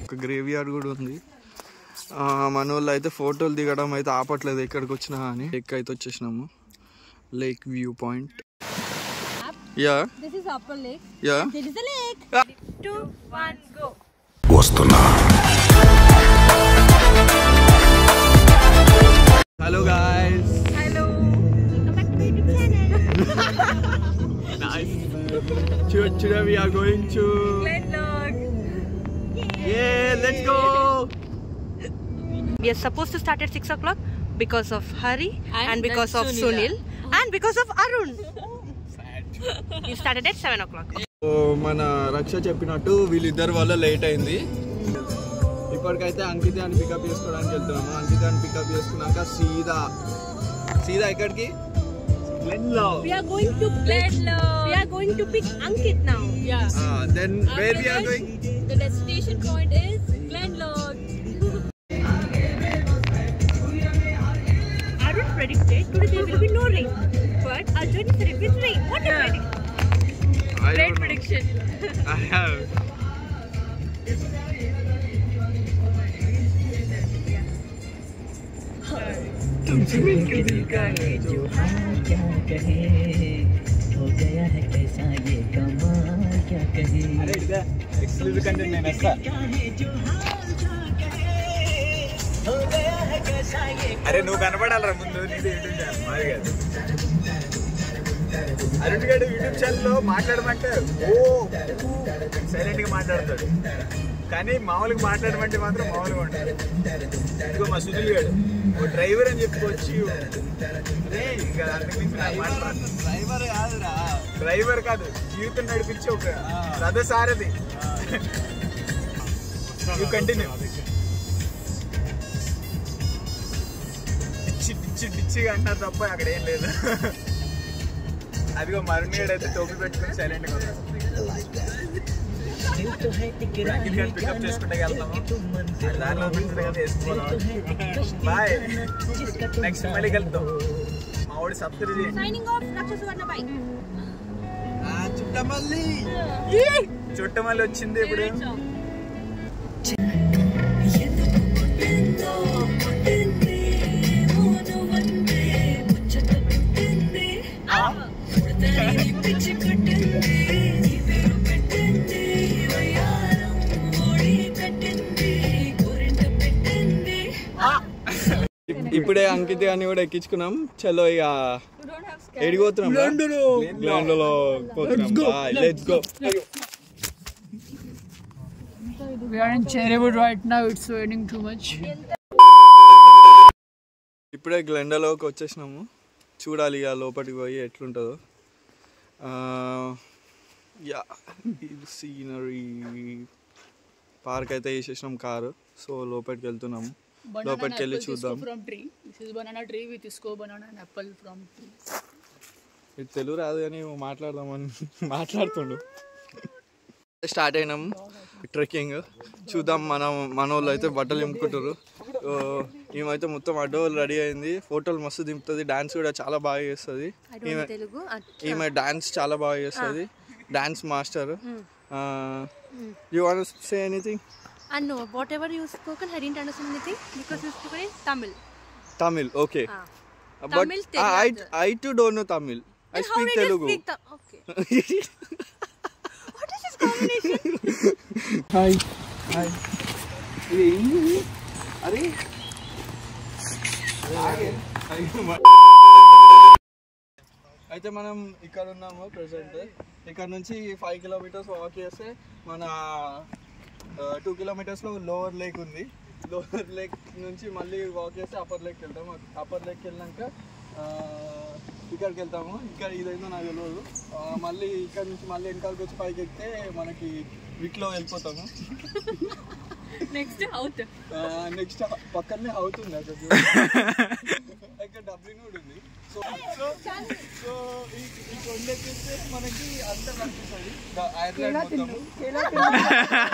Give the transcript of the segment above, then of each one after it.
ఒక grave yard కూడా ఉంది. మన వాళ్ళు అయితే ఫోటోలు దిగడం అయితే ఆపట్లేదు ఎక్కడికి వచ్చినా అని. లేక్ అయితే వచ్చేసినాము, lake view point. Yeah this is upper lake. Yeah this is the lake. 2 1 go. వస్తున్నా. Hello guys. Hello. Welcome back to my channel. Nice. Today we are going to Glenlog. Yeah, let's go. We are supposed to start at 6 o'clock because of Hari and because of Sunil and because of Arun. We started at 7 o'clock. So మన రక్ష చెప్పినట్టు వీళ్ళిద్దరు వల్ల late అయింది. ఇప్పటికైతే అంకితాన్ని pickup చేసుకోవడానికి వెళ్తున్నాము. అంకితాన్ని pickup చేసుకున్నాక సీదా ఎక్కడికి? Glenlog. We are going to Glenlog. We are going to pick Ankit now. Yeah. Then where we are going? The destination point is Glenlog. Arun predicted today there will be no rain, but our journey started with rain. What a prediction! Great prediction. I have. तुमसे मिलके दिल का है जो हाल क्या कहे, हो गया है कैसा ये कमाल क्या कहे. अरे इधर एक्सक्लूसिव कंटेंट है ऐसा. अरे నువ్వు కనపడాలరా ముందు. నీది యూట్యూబ్ ఛానల్ మాది కాదు. అరుణ్ గారు యూట్యూబ్ ఛానల్లో మాట్లాడమంటే సైలెంట్గా మాట్లాడతాడు, కానీ మామూలుగా మాట్లాడమంటే మాత్రం మామూలుగా ఉంటాడు. ఇదిగో మా సునీల్ గారు ఓ డ్రైవర్ అని చెప్పుకొచ్చి, డ్రైవర్ కాదు జీవితం నడిపించి ఒక రథసారథి. కంటిన్యూ. డిచ్చిగా అంటారు తప్ప అక్కడ ఏం లేదు. అదిగో మరుణ్ గడు అయితే టోపీ పెట్టుకుని సైలెంట్ గా ఉన్నాడు. పికప్ చేసుకుంటే వెళ్తాము. దానిలో వేసుకోవాలి. బాయ్, నెక్స్ట్ మళ్ళీ వెళ్తాం. మా వాడు సబ్స్క్రైబ్ చుట్టమల్లి వచ్చింది ఇప్పుడు. ఇప్పుడే అంకిత్ అని కూడా ఎక్కించుకున్నాం. చలో ఇక ఎడిపోతున్నాం. గ్లాండ్లో let's go. We are in Cherrywood right now. It's raining too much. ఇప్పుడే గ్లెండలోకి వచ్చేసినాము. చూడాలి ఇక లోపలికి పోయి ఎట్లుంటుందో. యా ఇది సీనరీ. పార్క్ అయితే వేసేసినాం కారు. సో లోపలికి వెళ్తున్నాము. లోపలికి వెళ్ళి చూద్దాం. This is banana tree with Isco banana and apple from tree. ఇది తెలుగు రాదు కానీ మాట్లాడదామని మాట్లాడుతుండు. స్టార్ట్ అయినాము ట్రెక్కింగ్. చూద్దాం. మన వాళ్ళు అయితే బట్టలు నింపుకుంటారు. ఈమెయితే మొత్తం అడ్డోళ్ళు రెడీ అయింది. ఫోటోలు మస్తు దింపుతుంది. డాన్స్ కూడా చాలా బాగా చేస్తుంది. ఈమె డాన్స్ చాలా బాగా చేస్తుంది. Dance master. You want to say anything? No, whatever you spoken, I didn't understand anything because you spoken in Tamil. Tamil, okay. But Tamil, I too don't know Tamil. I speak Telugu. Okay. What is this combination? Hi. Are అయితే మనం ఇక్కడ ఉన్నాము present. ఇక్కడ నుంచి 5 kilometres walk చేస్తే మన 2 కిలోమీటర్స్లో lower lake ఉంది. Lower lake నుంచి మళ్ళీ వాక్ చేస్తే అప్పర్ లేక్ వెళ్తాము. అప్పర్ లేక్ వెళ్ళాక ఇక్కడికి వెళ్తాము. ఇక్కడ ఇదైతే నాకు తెలియదు. మళ్ళీ ఇక్కడ నుంచి మళ్ళీ వెనకాలకి వచ్చి పైకి ఎక్కితే మనకి వీక్లో వెళ్ళిపోతాము. నెక్స్ట్ పక్కనే అవుతుంది అక్కడ. ఇక్కడ డబ్లింగ్ కూడా ఉంది. సో ఈ కొండెక్కిస్తే మనకి అంతా కనిపిస్తుంది ఐర్లాండ్ మొత్తం.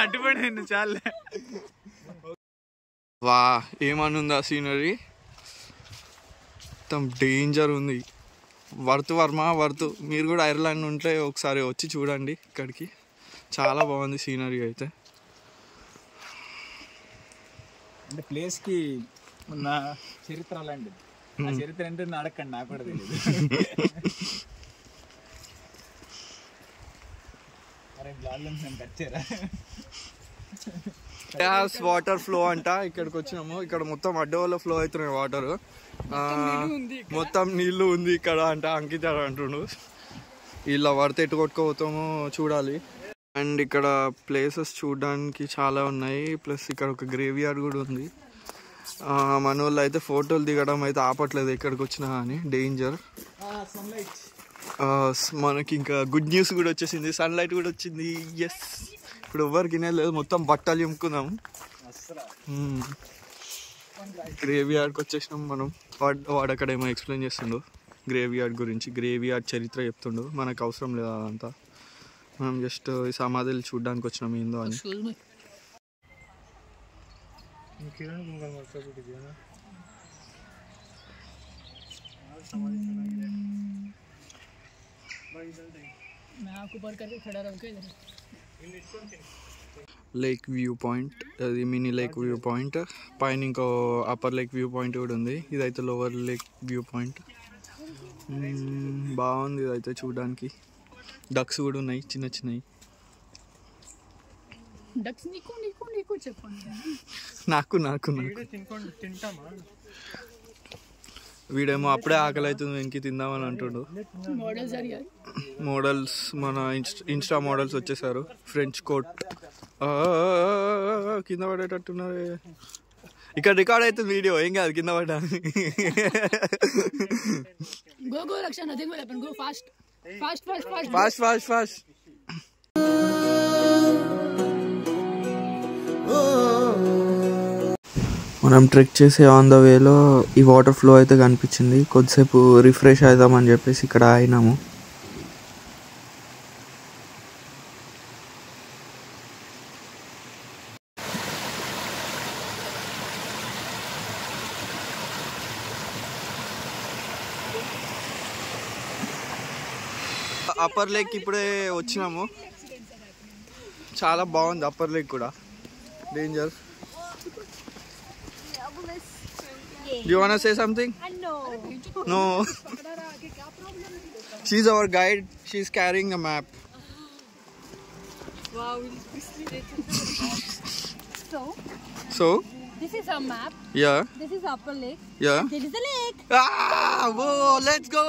అటుపడి చాలే. వా ఏమనుందా సీనరీ. మొత్తం డేంజర్ ఉంది. వర్త్ మీరు కూడా ఐర్లాండ్ ఉంటే ఒకసారి వచ్చి చూడండి. ఇక్కడికి చాలా బాగుంది సీనరీ అయితే. అంటే ప్లేస్కి ఉన్న చరిత్ర అలాంటిది. ఆ చరిత్ర ఏంటో అడగండి, నాకు కూడా తెలియదు. అరే బ్లాగ్లో కచ్చారా? వాటర్ ఫ్లో అంట. ఇక్కడికి వచ్చినాము. ఇక్కడ మొత్తం అడ్డవల్ల ఫ్లో అవుతున్నాయి వాటర్. మొత్తం నీళ్లు ఉంది ఇక్కడ అంట. అంకిత అంటుండు. ఇలా పడితే ఎటు కొట్టుకోపోతామో చూడాలి. అండ్ ఇక్కడ ప్లేసెస్ చూడడానికి చాలా ఉన్నాయి. ప్లస్ ఇక్కడ ఒక గ్రేవ్ యార్డ్ కూడా ఉంది. మన వాళ్ళు అయితే ఫోటోలు దిగడం అయితే ఆపట్లేదు ఎక్కడికి వచ్చినా అని. డేంజర్. మనకి ఇంకా గుడ్ న్యూస్ కూడా వచ్చేసింది. సన్లైట్ కూడా వచ్చింది. ఎస్, ఇప్పుడు ఎవరికి లేదు, మొత్తం బట్టలు చెమ్ముకుందాం. గ్రేవ్ యార్డ్కి వచ్చేసినాం మనం. వాడు అక్కడ ఏమో ఎక్స్ప్లెయిన్ చేస్తుండు గ్రేవ్ యార్డ్ గురించి. గ్రేవ్ యార్డ్ చరిత్ర చెప్తుండు. మనకు అవసరం లేదు అదంతా. మనం జస్ట్ ఈ సమాధులు చూడడానికి వచ్చినాం ఏందో అని. లేక్ వ్యూ పాయింట్, అది మినీ లేక్ వ్యూ పాయింట్. పైన ఇంకో అప్పర్ లేక్ వ్యూ పాయింట్ కూడా ఉంది. ఇదైతే లోవర్ లేక్ వ్యూ పాయింట్. బాగుంది ఇదైతే చూడడానికి. డక్స్ కూడా ఉన్నాయి, చిన్న చిన్నవి. నాకు వీడేమో అప్పుడే ఆకలి అవుతుంది వెనక్కి తిందామని అంటుండు. మోడల్స్, మన ఇన్స్టా మోడల్స్ వచ్చేసారు. ఫ్రెంచ్ కోట్ కింద పడేటట్టున్నారు. ఇక్కడ రికార్డ్ అవుతుంది వీడియో, ఏం కాదు కింద పడ్డా. ఫాస్ట్. మనం ట్రెక్ చేసే ఆన్ ద వేలో ఈ వాటర్ ఫ్లో అయితే కనిపించింది. కొద్దిసేపు రిఫ్రెష్ అవుదామని చెప్పేసి ఇక్కడ ఆగినాము. అప్పర్ లేక్ ఇప్పుడే వచ్చినాము. చాలా బాగుంది అప్పర్ లేక్ కూడా. Danger. Do you want to say something? No. She's our guide. She's carrying a map. Wow. So? This is a map. Yeah. This is Upper Lake. Yeah. This is the lake. Whoa, let's go.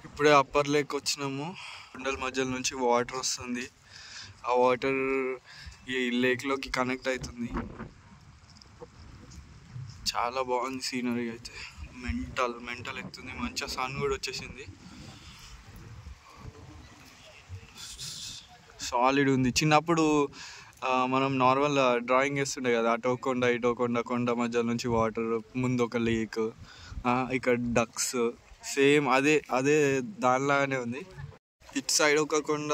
ఇప్పుడే upper lake వచ్చినాము. కొండల మధ్యలో నుంచి water వస్తుంది. ఆ water ఈ లేక్లోకి connect అవుతుంది. చాలా బాగుంది సీనరీ అయితే. మెంటల్ ఎక్కుతుంది. మంచిగా సన్ కూడా వచ్చేసింది. సాలిడ్ ఉంది. చిన్నప్పుడు మనం నార్మల్ డ్రాయింగ్ వేస్తుండే కదా, అటో కొండ ఇటో కొండ, కొండ మధ్యలో నుంచి వాటర్, ముందు ఒక లేక్, ఇక్కడ డక్స్, సేమ్ అదే దానిలాగానే ఉంది. ఇటు సైడ్ ఒక కొండ,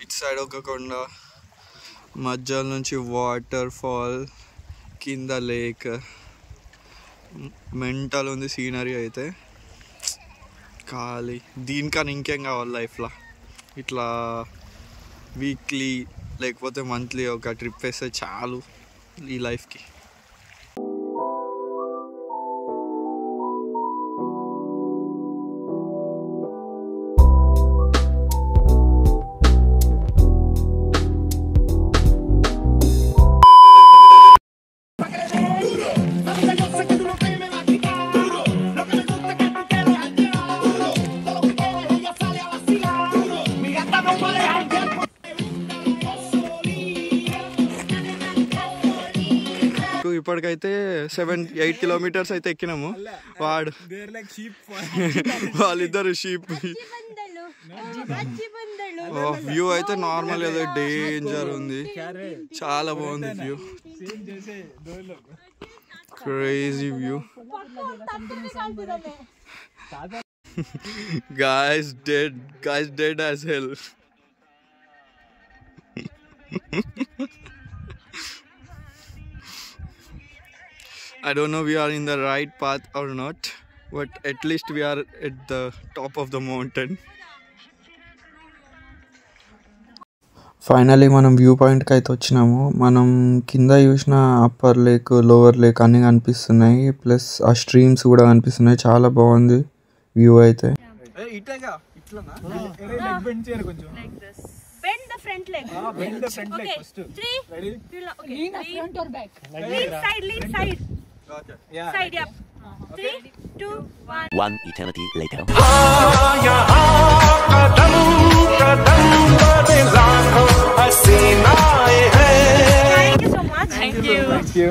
ఇటు సైడ్ ఒక కొండ, మధ్యలో నుంచి వాటర్ ఫాల్, కింద లేక్. మెంటల్ ఉంది సీనరీ అయితే. ఖాళీ దీనికన్నా ఇంకేం కావాలి లైఫ్లో. ఇట్లా వీక్లీ లేకపోతే మంత్లీ ఒక ట్రిప్ వేస్తే చాలు ఈ లైఫ్కి. ఇప్పటికైతే 7-8 కిలోమీటర్స్ అయితే ఎక్కినాము. వాళ్ళిద్దరు షీప్. వ్యూ అయితే నార్మల్ ఏదో డేంజర్ ఉంది. చాలా బాగుంది view. Crazy view. guys dead as hell. I don't know we are in the right path or not, but at least we are at the top of the mountain. Finally మనం view పాయింట్కి అయితే వచ్చినాము. మనం కింద చూసిన upper lake, lower lake అన్నీ కనిపిస్తున్నాయి. Plus ఆ స్ట్రీమ్స్ కూడా కనిపిస్తున్నాయి. చాలా బాగుంది వ్యూ అయితే. Bend the front leg. Bend the front leg Okay. first. 3. Ready? Okay. Lean front or back? Lean side, lean side. Yeah. Side, yep. 3, 2, 1. One eternity later. Thank you so much. Thank you. Thank you.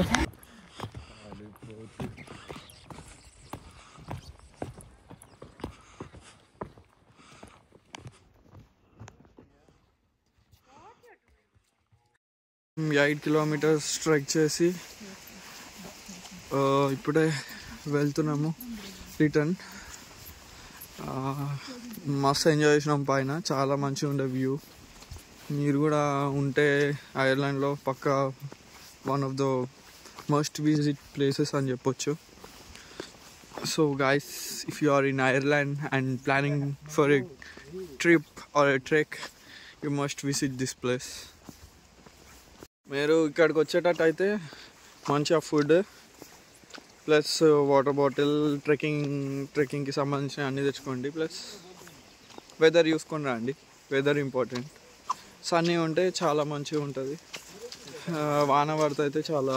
Eight kilometres trek చేసి ఇప్పుడే వెళ్తున్నాము return. మస్తు enjoy చేసినాం. పైన చాలా మంచిగా ఉండే view. మీరు కూడా ఉంటే ఐర్లాండ్లో పక్కా one of the must visit places అని చెప్పొచ్చు. So guys, if you are in Ireland and planning for a trip or a trek, you must visit this place. మీరు ఇక్కడికి వచ్చేటట్టు అయితే మంచిగా ఫుడ్ ప్లస్ వాటర్ బాటిల్, ట్రెక్కింగ్కి సంబంధించిన అన్నీ తెచ్చుకోండి. ప్లస్ వెదర్ చూసుకొని రండి. Weather important. సన్నీ ఉంటే చాలా మంచిగా ఉంటుంది. వాన పడితే అయితే చాలా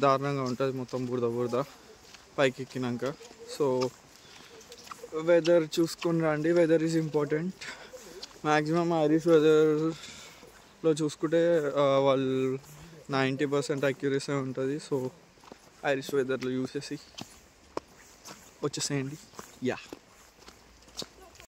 దారుణంగా ఉంటుంది. మొత్తం బురద పైకి ఎక్కినాక. సో వెదర్ చూసుకొని రండి. Weather is important. Maximum Irish వెదర్లో చూసుకుంటే వాళ్ళు 90% అక్యురసీ ఉంటుంది. సో ఐరిష్ వెదర్లో యూస్ చేసి వచ్చేసేయండి. యా.